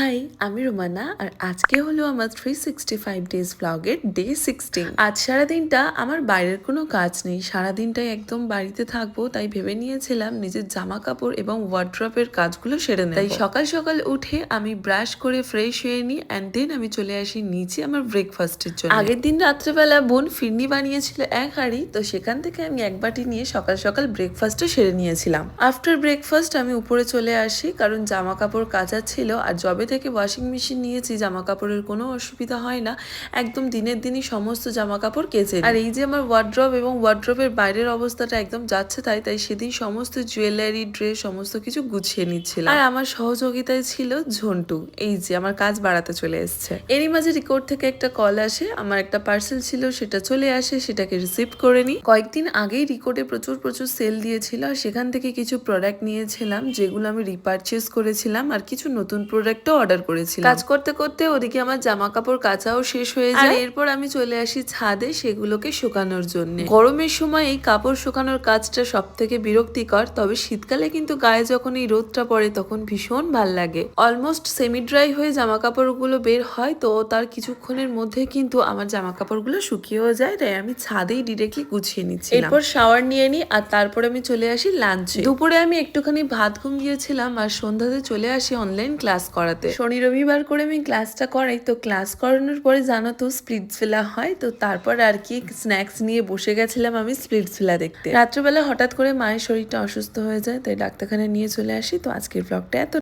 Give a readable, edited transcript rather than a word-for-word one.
High, আমি রোমানা আর আজকে হলো আমার 365 ডেজ ব্লগের ডে 16। আজ সারাদিনটা আমার বাইরের কোনো কাজ নেই, সারাদিনটাই একদম বাড়িতে থাকবো, তাই ভেবে নিয়েছিলাম নিজের জামা কাপড় এবং ওয়ার্ড্রপের কাজগুলো সেরে নেব। তাই সকাল সকাল উঠে আমি ব্রাশ করে ফ্রেশ হয়ে নিই অ্যান্ড দেন আমি চলে আসি নিচে আমার ব্রেকফাস্টের জন্য। আগের দিন রাত্রেবেলা বোন ফিরনি বানিয়েছিল এক হাঁড়ি, তো সেখান থেকে আমি এক বাটি নিয়ে সকাল সকাল ব্রেকফাস্টটা সেরে নিয়েছিলাম। আফটার ব্রেকফাস্ট আমি উপরে চলে আসি, কারণ জামা কাপড় কাচা ছিল আর জবে থেকে ওয়াশিং মেশিন নিয়েছি জামা কাপড়ের কোনো অসুবিধা হয় না, একদম দিনের দিনই সমস্ত জামা কাপড় কেচে। আর এই যে আমার ওয়ার্ড্রপ এবং ওয়ার্ড্রপের বাইরের অবস্থাটা একদম যাচ্ছে তাই তাই সেদিন সমস্ত জুয়েলারি ড্রেস সমস্ত কিছু গুছিয়ে নিচ্ছিলাম। আর আমার সহযোগিতায় ছিল ঝন্টু, এই যে আমার কাজ বাড়াতে চলে এসছে। এরই মাঝে রিকোর্ড থেকে একটা কল আসে, আমার একটা পার্সেল ছিল সেটা চলে আসে, সেটাকে রিসিভ করে নিই। কয়েকদিন আগেই রিকোর্ডে প্রচুর প্রচুর সেল দিয়েছিল আর সেখান থেকে কিছু প্রোডাক্ট নিয়েছিলাম যেগুলো আমি রিপারচেস করেছিলাম আর কিছু নতুন প্রোডাক্টও অর্ডার করেছিলাম। কাজ করতে করতে ওদিকে আমার জামা কাপড় কাচাও শেষ হয়ে যায়, এরপর আমি চলে আসি ছাদে সেগুলোকে শুকানোর জন্য। গরমের সময় এই কাপড় শুকানোর কাজটা সব থেকে বিরক্তিকর, তবে শীতকালে কিন্তু গায়ে যখন এই রোদটা পড়ে তখন ভীষণ ভাল লাগে। অলমোস্ট সেমি ড্রাই হয়ে জামা কাপড়গুলো বের হয়, তো তার কিছুক্ষণের মধ্যে কিন্তু আমার জামা কাপড়গুলো শুকিয়েও যায়, তাই আমি ছাদেই ডিরেক্টলি গুছিয়ে নিচ্ছি। এরপর শাওয়ার নিয়ে নিই আর তারপর আমি চলে আসি লাঞ্চে। দুপুরে আমি একটুখানি ভাত ঘুমিয়েছিলাম আর সন্ধ্যাতে চলে আসি অনলাইন ক্লাস করাতে। শনি রবিবার করে আমি ক্লাসটা করাই, তো ক্লাস করানোর পরে জানো তো স্প্লিটসভিলা হয়, তো তারপর আর কি স্ন্যাক্স নিয়ে বসে গেছিলাম আমি স্প্লিটসভিলা দেখতে। রাত্রেবেলা হঠাৎ করে মায়ের শরীরটা অসুস্থ হয়ে যায়, তাই ডাক্তারখানায় নিয়ে চলে আসি। তো আজকের ব্লগটা এত